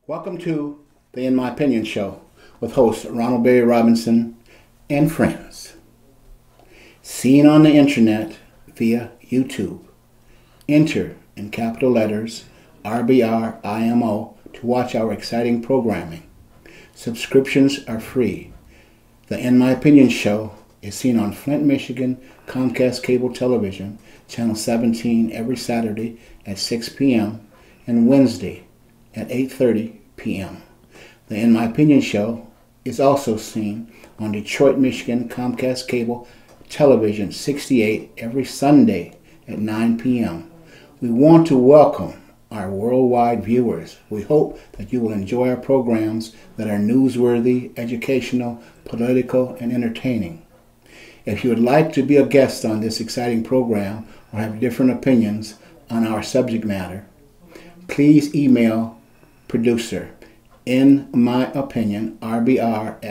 Welcome to the In My Opinion Show with host Ronald Berry Robinson and friends. Seen on the internet via YouTube. Enter in capital letters RBRIMO to watch our exciting programming. Subscriptions are free. The In My Opinion Show is seen on Flint, Michigan, Comcast Cable Television, Channel 17 every Saturday at 6 p.m. and Wednesday at 8:30 p.m. The In My Opinion Show is also seen on Detroit, Michigan, Comcast Cable Television 68 every Sunday at 9 p.m. We want to welcome our worldwide viewers. We hope that you will enjoy our programs that are newsworthy, educational, political, and entertaining. If you would like to be a guest on this exciting program or have different opinions on our subject matter, please email producer, in my opinion, rbr@att.net.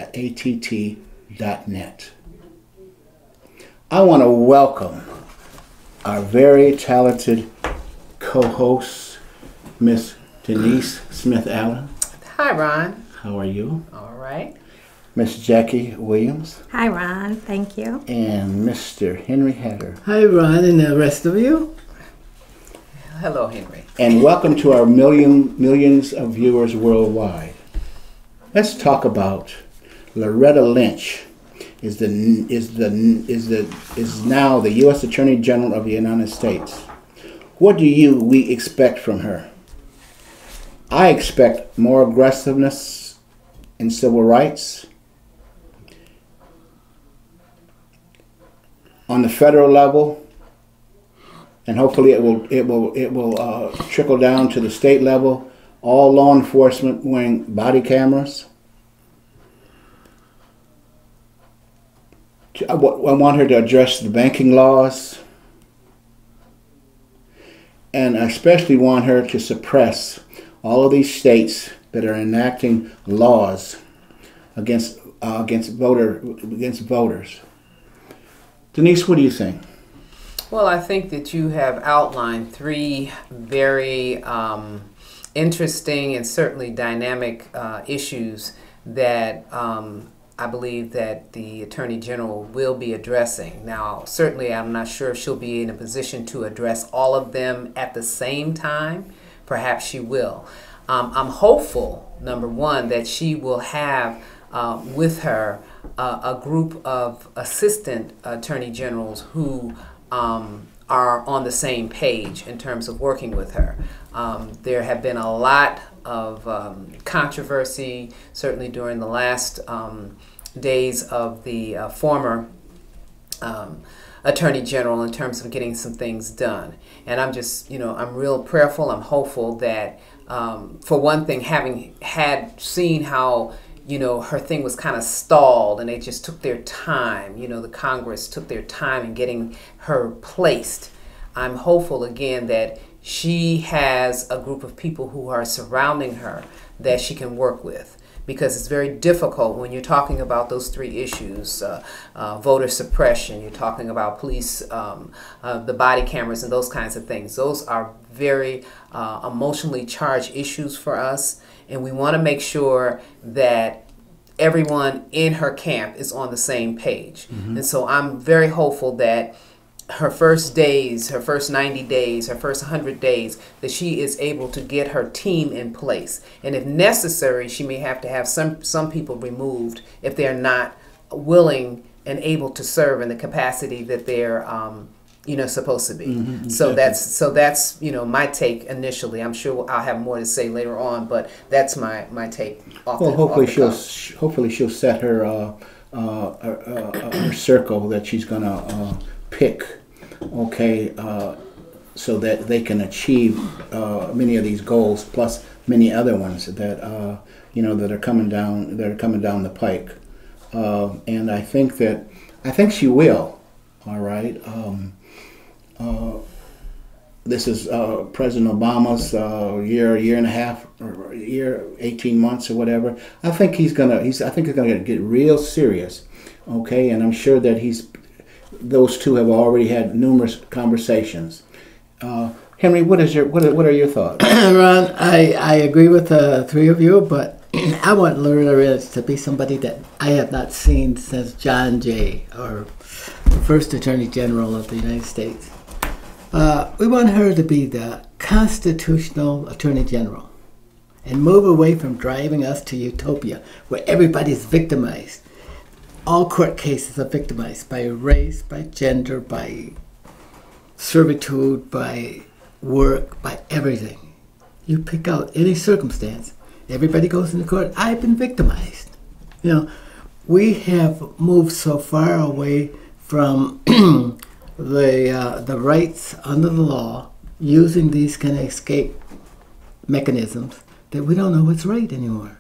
I want to welcome our very talented co-host, Miss Denise Smith-Allen. Hi, Ron. How are you? All right. Miss Jackie Williams. Hi, Ron. Thank you. And Mr. Henry Hatter. Hi, Ron, and the rest of you. Hello, Henry. And welcome to our millions of viewers worldwide. Let's talk about Lorretta Lynch. Is now the U.S. Attorney General of the United States. What do we expect from her? I expect more aggressiveness in civil rights. On the federal level, and hopefully it will trickle down to the state level. All law enforcement wearing body cameras. I want her to address the banking laws, and I especially want her to suppress all of these states that are enacting laws against voters. Denise, what do you think? Well, I think that you have outlined three very interesting and certainly dynamic issues that I believe that the Attorney General will be addressing. Now, certainly I'm not sure if she'll be in a position to address all of them at the same time. Perhaps she will. I'm hopeful, number one, that she will have with her a group of assistant attorney generals who are on the same page in terms of working with her. There have been a lot of controversy, certainly during the last days of the former Attorney General in terms of getting some things done. And I'm just, I'm real prayerful. I'm hopeful that, for one thing, having seen how her thing was kind of stalled and they just took their time, the Congress took their time in getting her placed. I'm hopeful again that she has a group of people who are surrounding her that she can work with, because it's very difficult when you're talking about those three issues, voter suppression, you're talking about police, the body cameras and those kinds of things. Those are very emotionally charged issues for us. And we want to make sure that everyone in her camp is on the same page. Mm-hmm. And so I'm very hopeful that her first days, her first 90 days, her first 100 days, that she is able to get her team in place. And if necessary, she may have to have some people removed if they're not willing and able to serve in the capacity that they're supposed to be. Mm-hmm, exactly. So that's my take initially. I'm sure I'll have more to say later on, but that's my take. Hopefully she'll set her circle that she's gonna pick, so that they can achieve many of these goals, plus many other ones that that are coming down the pike. And I think she will. All right. This is President Obama's year and a half, or 18 months or whatever. I think he's gonna get real serious. Okay, and I'm sure that those two have already had numerous conversations. Henry, what are your thoughts? Ron, I agree with the three of you, but I want Lorretta to be somebody that I have not seen since John Jay, or the first Attorney General of the United States. We want her to be the constitutional Attorney General and move away from driving us to utopia where everybody's victimized. All court cases are victimized by race, by gender, by servitude, by work, by everything. You pick out any circumstance, everybody goes into court. I've been victimized. You know, we have moved so far away from the rights under the law, using these kind of escape mechanisms, that we don't know what's right anymore.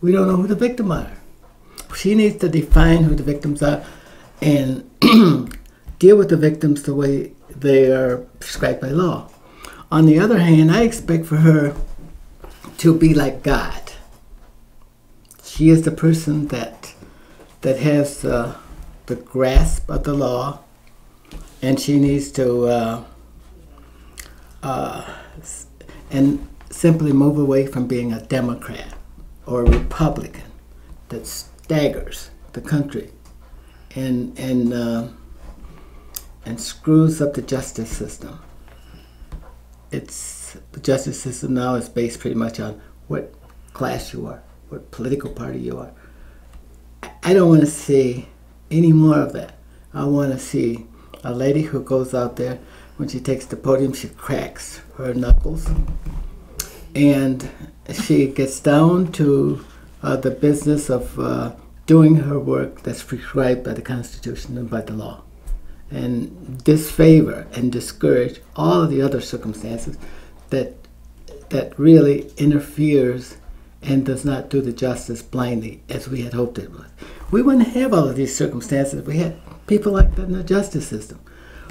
We don't know who the victims are. She needs to define who the victims are and deal with the victims the way they are prescribed by law. On the other hand, I expect for her to be like God. She is the person that has the grasp of the law, and she needs to and simply move away from being a Democrat or a Republican that staggers the country and screws up the justice system. The justice system now is based pretty much on what class you are, what political party you are. I don't want to see any more of that. I want to see a lady who goes out there, when she takes the podium, she cracks her knuckles, and she gets down to the business of doing her work that's prescribed by the Constitution and by the law, and disfavor and discourage all of the other circumstances that really interferes and does not do the justice blindly as we had hoped it would. We wouldn't have all of these circumstances if we had people like that in the justice system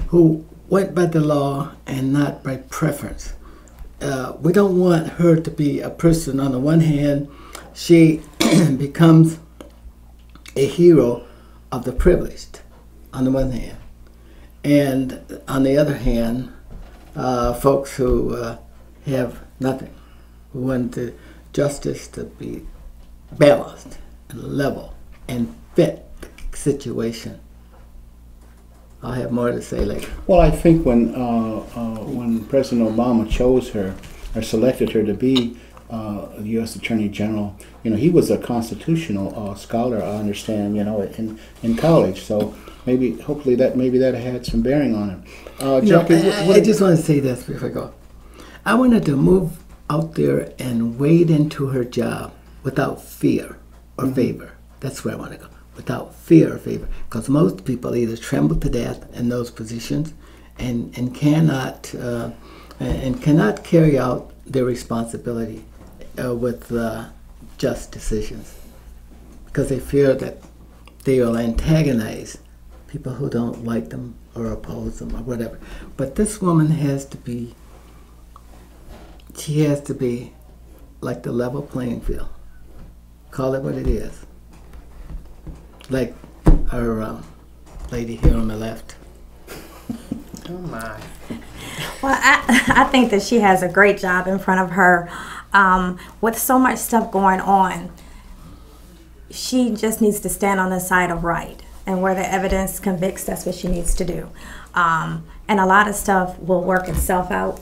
who went by the law and not by preference. We don't want her to be a person, on the one hand, she becomes a hero of the privileged, on the one hand. And on the other hand, folks who have nothing, who want the justice to be balanced and level and fit the situation. I'll have more to say later. Well, I think when President Obama chose her or selected her to be the U.S. Attorney General, he was a constitutional scholar, I understand, in college. So hopefully that had some bearing on him. Jackie, I just want to say this before I go. I wanted to move out there and wade into her job without fear or favor. That's where I want to go. Without fear or favor, because most people either tremble to death in those positions and cannot carry out their responsibility with just decisions, because they fear that they will antagonize people who don't like them or oppose them or whatever. But this woman has to be like the level playing field. Call it what it is. Like our lady here on the left. Oh my. Well, I think that she has a great job in front of her. With so much stuff going on, she just needs to stand on the side of right. And where the evidence convicts, that's what she needs to do. And a lot of stuff will work itself out.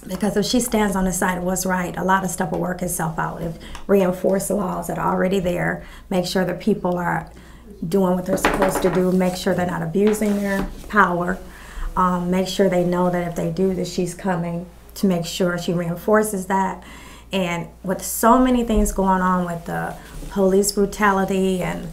Because if she stands on the side of what's right, a lot of stuff will work itself out. If reinforce the laws that are already there, make sure that people are doing what they're supposed to do, make sure they're not abusing their power, make sure they know that if they do that she's coming, to make sure she reinforces that. And with so many things going on with the police brutality and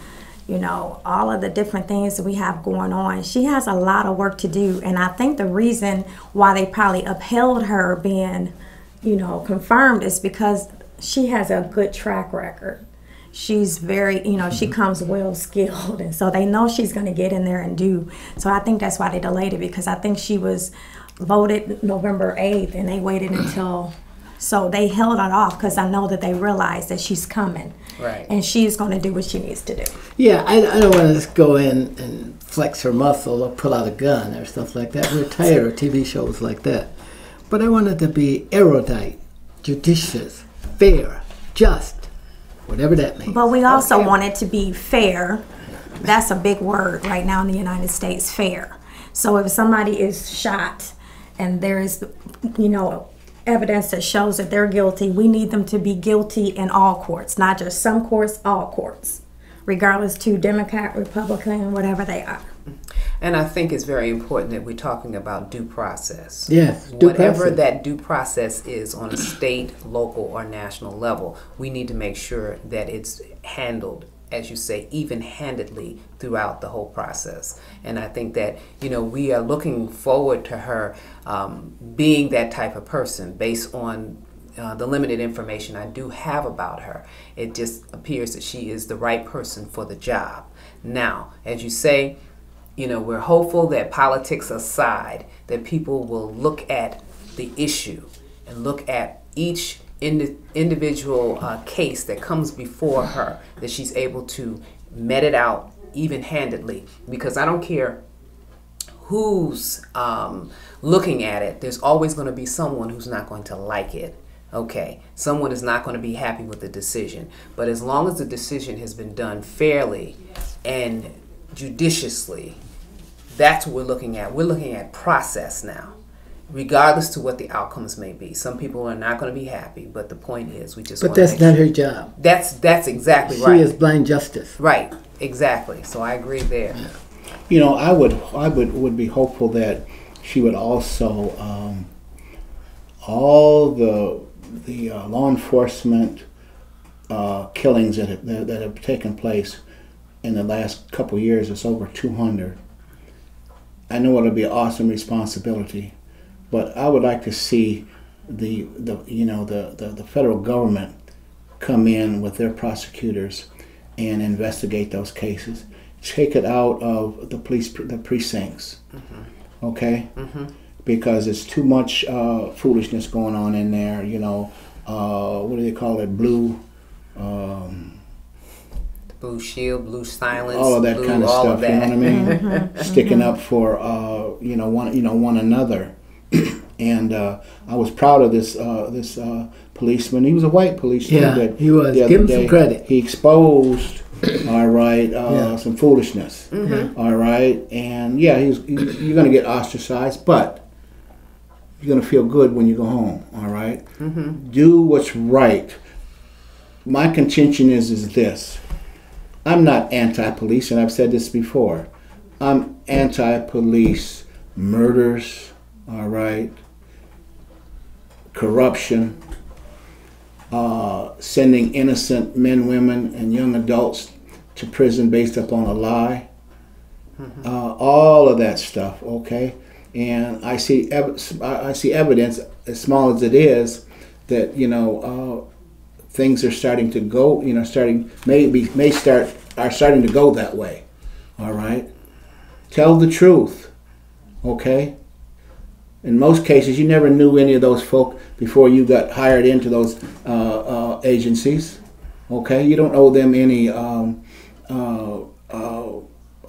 all of the different things that we have going on, she has a lot of work to do. And I think the reason why they probably upheld her being confirmed is because she has a good track record. She's very, she comes well skilled, and so they know she's going to get in there and do. So I think that's why they delayed it, because I think she was voted November 8th, and they waited until, so they held it off because I know that they realized that she's coming. Right. And she's going to do what she needs to do. Yeah, I don't want to just go in and flex her muscle or pull out a gun or stuff like that. We're tired of TV shows like that. But I want it to be erudite, judicious, fair, just, whatever that means. But we also want it to be fair. That's a big word right now in the United States, fair. So if somebody is shot and there is, evidence that shows that they're guilty, we need them to be guilty in all courts, not just some courts, all courts, regardless to Democrat, Republican, whatever they are. And I think it's very important that we're talking about due process. Yes, whatever that due process is on a state, local, or national level, we need to make sure that it's handled, as you say, even-handedly throughout the whole process. And I think that, we are looking forward to her being that type of person based on the limited information I do have about her. It just appears that she is the right person for the job. Now, as you say, we're hopeful that politics aside, that people will look at the issue and look at each individual case that comes before her, that she's able to met it out even-handedly. Because I don't care who's looking at it, there's always going to be someone who's not going to like it. Okay, someone is not going to be happy with the decision. But as long as the decision has been done fairly and judiciously, that's what we're looking at. We're looking at process now, regardless to what the outcomes may be. Some people are not going to be happy, but the point is, we just. But that's not her job. That's exactly right. She is blind justice. Right, exactly. So I agree there. I would be hopeful that she would also all the law enforcement killings that have taken place in the last couple of years. It's over 200. I know it'll be an awesome responsibility, but I would like to see the federal government come in with their prosecutors and investigate those cases. Take it out of the precincts, okay? Because there's too much foolishness going on in there. What do they call it? Blue shield, blue silence, all of that kind of stuff. You know what I mean? Sticking up for one another. And I was proud of this policeman. He was a white policeman. Yeah, that he was. Give him some credit. He exposed, some foolishness. All right, and you're going to get ostracized, but you're going to feel good when you go home. All right, do what's right. My contention is this. I'm not anti-police, and I've said this before. I'm anti-police murders, all right, corruption, sending innocent men, women, and young adults to prison based upon a lie, all of that stuff, okay? And I see evidence, as small as it is, that, things are starting to go, are starting to go that way. All right? Tell the truth. Okay? In most cases, you never knew any of those folk before you got hired into those agencies. Okay? You don't owe them any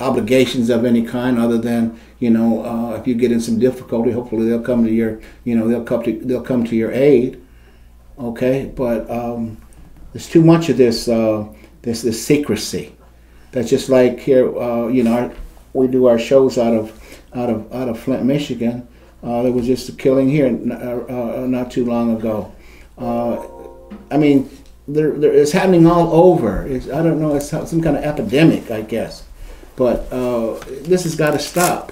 obligations of any kind other than, if you get in some difficulty, hopefully they'll come to your, they'll come to your aid. Okay, but there's too much of this secrecy. That's just like here, we do our shows out of Flint, Michigan. There was just a killing here not too long ago. It's happening all over. I don't know. It's some kind of epidemic, I guess. But this has got to stop.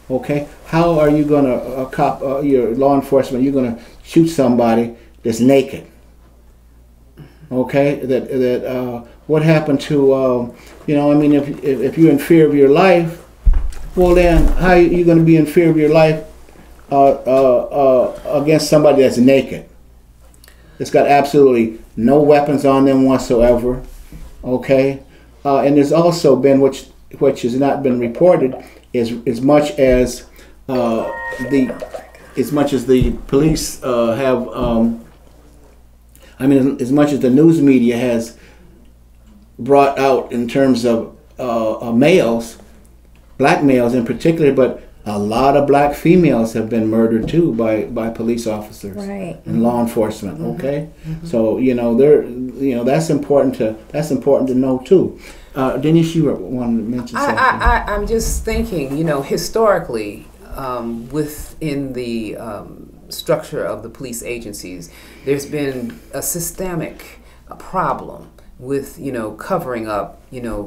Okay, how are you going to your law enforcement? You're going to shoot somebody that's naked. Okay, what happened to if you're in fear of your life, well then how are you going to be in fear of your life against somebody that's naked? It's got absolutely no weapons on them whatsoever. Okay, and there's also been which has not been reported is as much as the police have. As much as the news media has brought out in terms of males, black males in particular, but A lot of black females have been murdered too by police officers and law enforcement. Okay, so that's important to know too. Denise, you wanted to mention something. I'm just thinking, historically, within the structure of the police agencies, there's been a systemic problem with covering up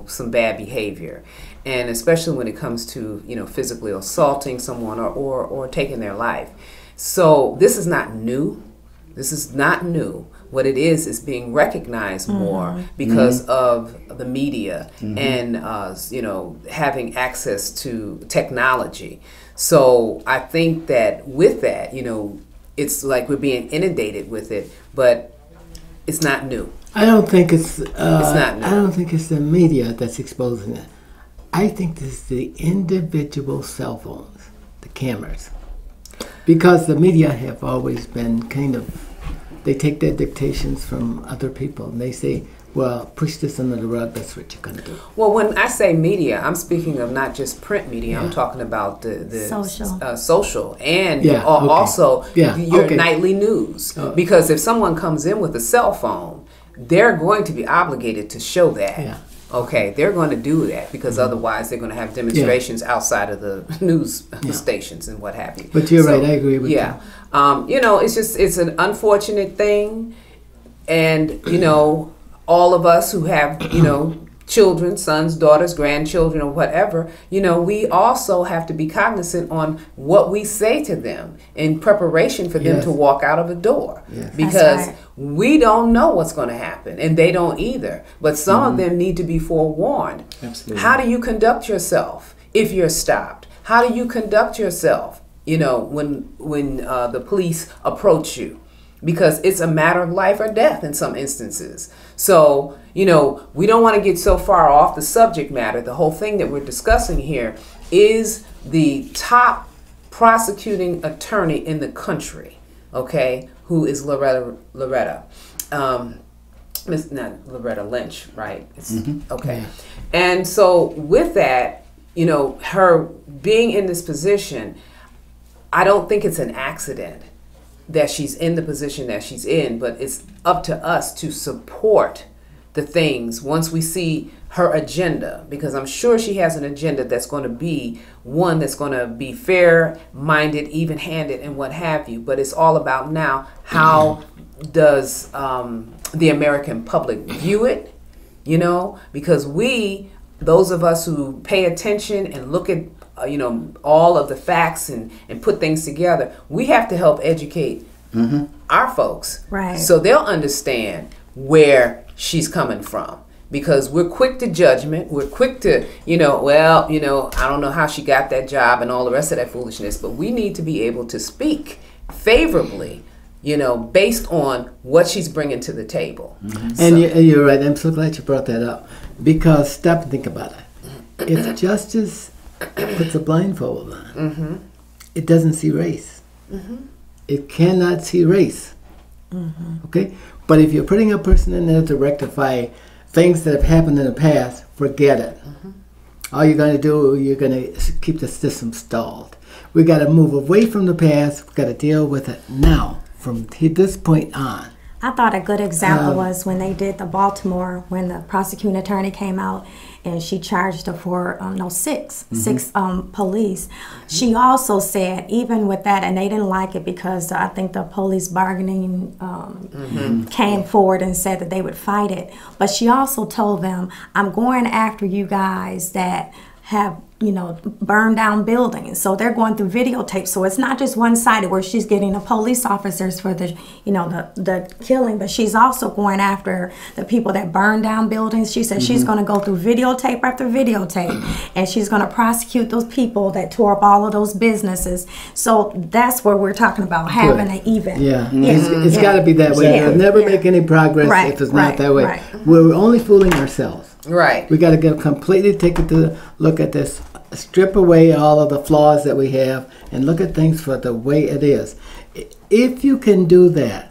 some bad behavior, and especially when it comes to physically assaulting someone or taking their life. So this is not new. What it is being recognized more because of the media and having access to technology. So I think that with that, it's like we're being inundated with it, but it's not new. I don't think it's not new. I don't think it's the media that's exposing it. I think it's the individual cell phones, the cameras, because the media have always been they take their dictations from other people and they say, well, push this under the rug, that's what you're going to do. Well, when I say media, I'm speaking of not just print media. I'm talking about the social and also your nightly news. Because if someone comes in with a cell phone, they're going to be obligated to show that. Yeah. Okay, they're going to do that because otherwise they're going to have demonstrations outside of the news stations and what have you. But you're right, I agree with you. It's an unfortunate thing, and all of us who have children, sons, daughters, grandchildren, or whatever, we also have to be cognizant on what we say to them in preparation for them to walk out of a door. Yes. Because we don't know what's going to happen, and they don't either. But some of them need to be forewarned. Absolutely. How do you conduct yourself if you're stopped? How do you conduct yourself, when the police approach you? Because it's a matter of life or death in some instances. So, we don't want to get so far off the subject matter. The whole thing that we're discussing here is the top prosecuting attorney in the country, okay, who is Lorretta. It's not Lorretta, Lynch, right? Okay. And so with that, her being in this position, I don't think it's an accident that she's in the position that she's in, but it's up to us to support the things once we see her agenda, because I'm sure she has an agenda that's going to be one that's going to be fair-minded, even-handed, and what have you. But it's all about now, how does the American public view it, because those of us who pay attention and look at all of the facts and put things together, we have to help educate our folks, right, so they'll understand where she's coming from. Because we're quick to judgment, we're quick to, I don't know how she got that job and all the rest of that foolishness, but we need to be able to speak favorably, based on what she's bringing to the table. And you're right, I'm so glad you brought that up, because stop and think about it. If justice puts a blindfold on, it doesn't see race. It cannot see race. Okay? But if you're putting a person in there to rectify things that have happened in the past, forget it. All you're going to do, you're going to keep the system stalled. We got to move away from the past. We got to deal with it now, from this point on. I thought a good example was when they did the Baltimore, when the prosecuting attorney came out and she charged her for six police. She also said, even with that, and they didn't like it because I think the police bargaining came forward and said that they would fight it. But she also told them, I'm going after you guys that have burned down buildings. So they're going through videotape. So it's not just one-sided where she's getting the police officers for the killing, but she's also going after the people that burn down buildings. She said she's going to go through videotape after videotape, and she's going to prosecute those people that tore up all of those businesses. So that's where we're talking about having an even. It's got to be that way. You'll never make any progress if it's not that way. We're only fooling ourselves. Right. We got to completely take it to look at this, strip away all of the flaws that we have, and look at things for the way it is. If you can do that,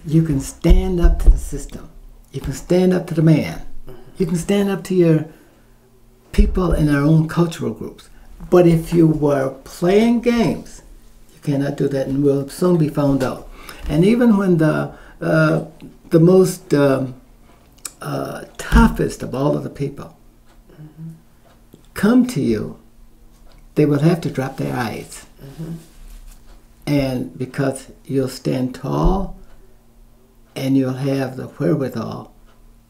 you can stand up to the system. You can stand up to the man. You can stand up to your people in our own cultural groups. But if you were playing games, you cannot do that, and will soon be found out. And even when the most toughest of all of the people come to you, they will have to drop their eyes. And because you'll stand tall and you'll have the wherewithal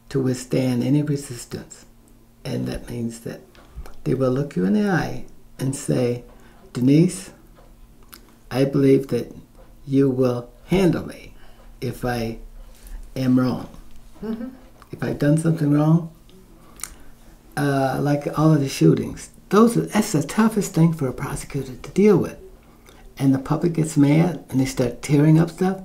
to withstand any resistance. And that means that they will look you in the eye and say, Denise, I believe that you will handle me if I am wrong. If I've done something wrong, like all of the shootings, that's the toughest thing for a prosecutor to deal with. And the public gets mad and they start tearing up stuff.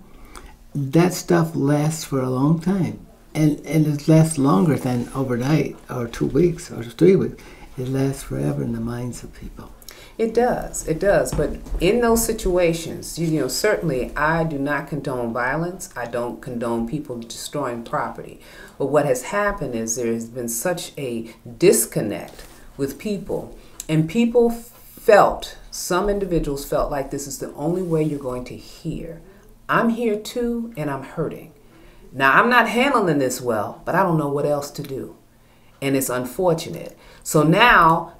That stuff lasts for a long time. And it lasts longer than overnight or 2 weeks or 3 weeks. It lasts forever in the minds of people. It does. But in those situations, certainly I do not condone violence. I don't condone people destroying property. But what has happened is there has been such a disconnect with people. And some individuals felt like this is the only way you're going to hear. I'm here too, and I'm hurting. Now, I'm not handling this well, but I don't know what else to do. And it's unfortunate. So now,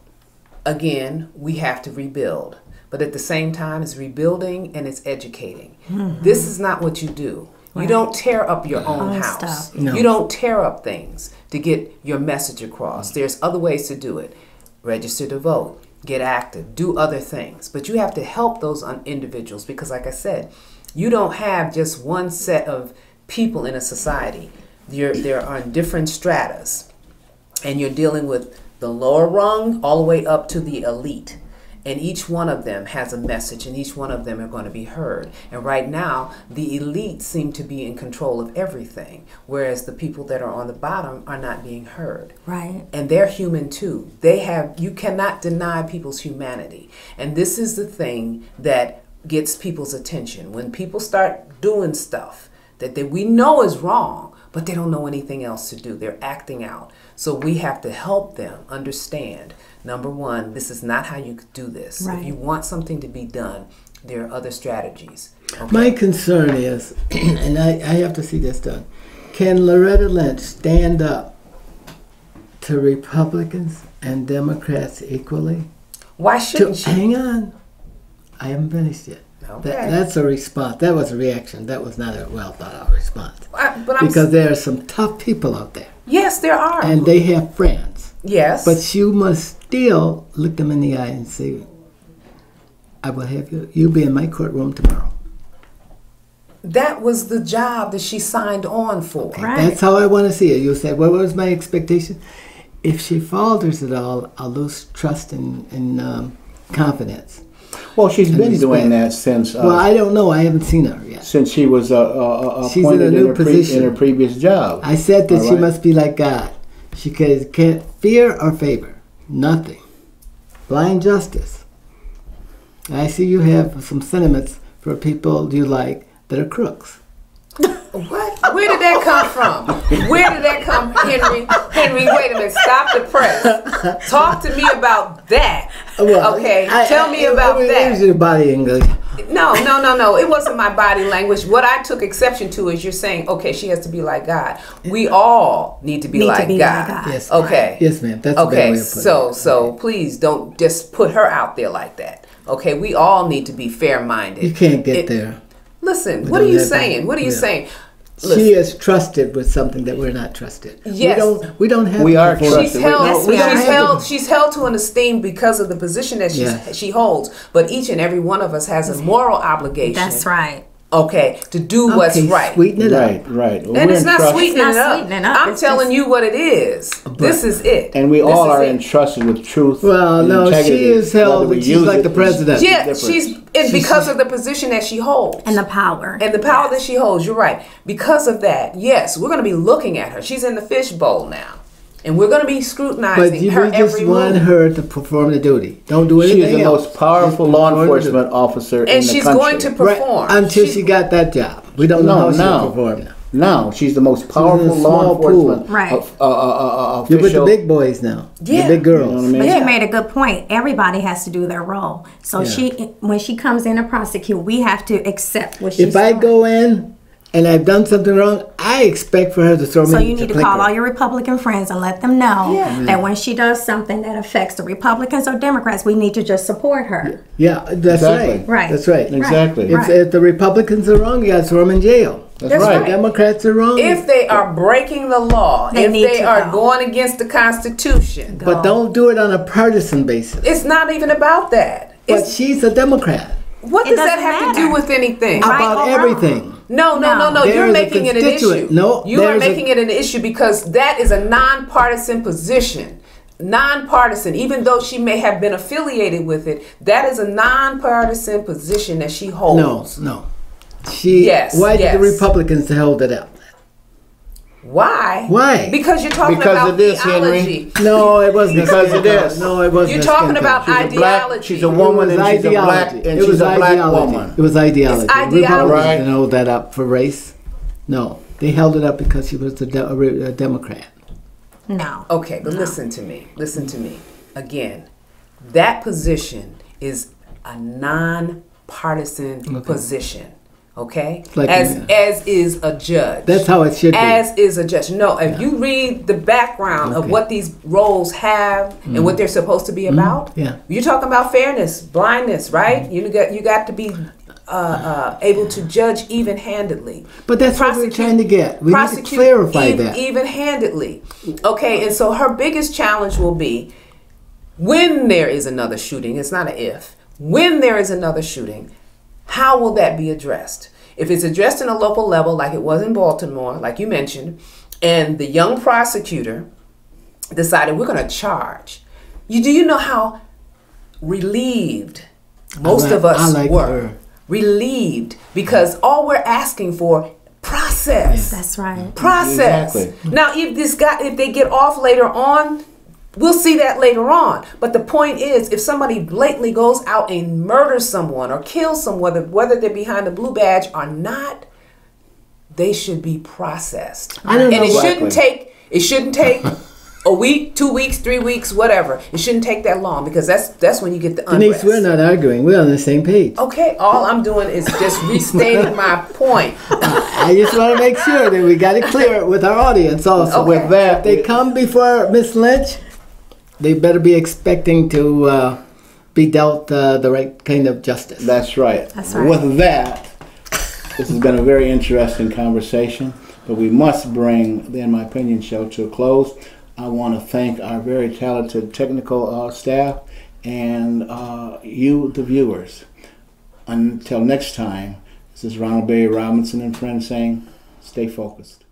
again, we have to rebuild. But at the same time, it's rebuilding and it's educating. This is not what you do. Right. You don't tear up your own house. No. You don't tear up things to get your message across. There's other ways to do it. Register to vote. Get active. Do other things. But you have to help those individuals because, like I said, you don't have just one set of people in a society. There are different stratas. And you're dealing with the lower rung all the way up to the elite. And each one of them has a message, and each one of them are going to be heard. And right now, the elite seem to be in control of everything, whereas the people that are on the bottom are not being heard. Right. And they're human too. You cannot deny people's humanity. And this is the thing that gets people's attention. When people start doing stuff that we know is wrong, but they don't know anything else to do. They're acting out. So we have to help them understand, number one, this is not how you do this. Right. If you want something to be done, there are other strategies. Okay? My concern is, and I have to see this done, can Lorretta Lynch stand up to Republicans and Democrats equally? Why shouldn't she? Hang on. I haven't finished yet. Okay. That's a response. That was a reaction. That was not a well thought out response. Because there are some tough people out there. Yes, there are. And they have friends. Yes. But you must still look them in the eye and say, I will have you be in my courtroom tomorrow. That was the job that she signed on for. Okay, right. That's how I want to see it. You said, what was my expectation? If she falters at all, I'll lose trust and confidence. Well, she's been doing that since... well, I don't know. I haven't seen her yet. Since she was appointed in her previous job. I said that she must be like God. She can't fear or favor. Nothing. Blind justice. I see you have some sentiments for people you like that are crooks. What? Where did that come from? Where did that come, Henry? Henry, wait a minute. Stop the press. Talk to me about that. Well, okay, tell me about that. Use your body English. No. It wasn't my body language. What I took exception to is you're saying, okay, she has to be like God. We all need to be like God. Yes. Okay. Yes, ma'am. That's a better way of putting it. So please don't just put her out there like that. Okay, we all need to be fair-minded. You can't get there. Listen, what are you saying? What are you saying? Listen. She is trusted with something that we're not trusted. Yes. We don't have. We are trusted. She's held to an esteem because of the position that she holds. But each and every one of us has a moral obligation. That's right. Okay, to do what's right. Sweeten it up. Right. And it's not sweetening it up. I'm telling you what it is. This is it. And we all are entrusted with truth. Well, no, she is held. She's like the president. Yeah, she's because of the position that she holds. And the power. And the power that she holds. You're right. Because of that, yes, we're going to be looking at her. She's in the fishbowl now. And we're going to be scrutinizing her every move. But you just want her to perform the duty. Don't do anything else. She is the most powerful law enforcement officer in the country. And she's going to perform. Right, until she got that job. We don't know how she'll perform now. Now she's the most powerful in a law small pool. enforcement Right. official. You're with the big boys now. Yeah. The big girls. You know what I mean? But Yeah. you made a good point. Everybody has to do their role. So Yeah. when she comes in to prosecute, we have to accept what she's If I doing. go in and I've done something wrong, I expect for her to throw So me you to need to clinker. call all your Republican friends and let them know Yeah. that when she does something that affects the Republicans or Democrats, we need to just support her. Yeah, that's Exactly. right. Right. That's right. Exactly. If the Republicans are wrong, you got to throw them in jail. That's If right. the Democrats are wrong, If they are breaking the law, They if need they to are go. going against the Constitution, but don't do it on a partisan basis. it's not even about that. But It's, she's a Democrat. what It does that doesn't have to matter. do with anything? Right About or wrong? everything. No. There You're is a making it an constituent. issue. No, You are there's a- making it an issue because that is a nonpartisan position. Nonpartisan, even though she may have been affiliated with it, that is a nonpartisan position that she No, holds. no. She. Yes, Why did yes. the Republicans hold it up? Why? Why? Because you're talking Because about of this, theology. No, it wasn't Because a skin it is. color. No, it wasn't. You're a talking skin about color. She's a black. ideology. She's a It woman, It was and she's a black, ideology. and It was she's a black ideology. woman. It was ideology. It's ideology. Republicans Right. didn't hold that up for race. No, they held it up because she was a Democrat. No. Okay, but listen to me. Listen to me. Again, that position is a non-partisan position. Okay? Like as is a judge. That's how it should be. As is a judge. No, if you read the background of Okay. what these roles have and what they're supposed to be about, Yeah. you're talking about fairness, blindness, right? You got to be able to judge even-handedly. But that's what we're trying to get. We need to prosecute clarify that. even-handedly. Okay, and so her biggest challenge will be when there is another shooting. It's not an if. When there is another shooting, how will that be addressed? If it's addressed in a local level, like it was in Baltimore, like you mentioned, and the young prosecutor decided we're going to charge. Do you know how relieved most of us were? her. Relieved because all we're asking for process. That's right. Process. Exactly. Now, if they get off later on, we'll see that later on. But the point is, if somebody blatantly goes out and murders someone or kills someone, whether they're behind a blue badge or not, they should be processed. I don't know and exactly. it shouldn't take a week, 2 weeks, 3 weeks, whatever. It shouldn't take that long because that's when you get the Denise, unrest. we're not arguing. We're on the same page. Okay, all I'm doing is just restating my point. I just want to make sure that we got it clear with our audience also. Okay. With that, if they come before Miss Lynch, they better be expecting to be dealt the right kind of justice. That's right. That's right. With that, this has been a very interesting conversation, but we must bring the In My Opinion show to a close. I want to thank our very talented technical staff and you, the viewers. Until next time, this is Ronald Berry Robinson and friends saying, stay focused.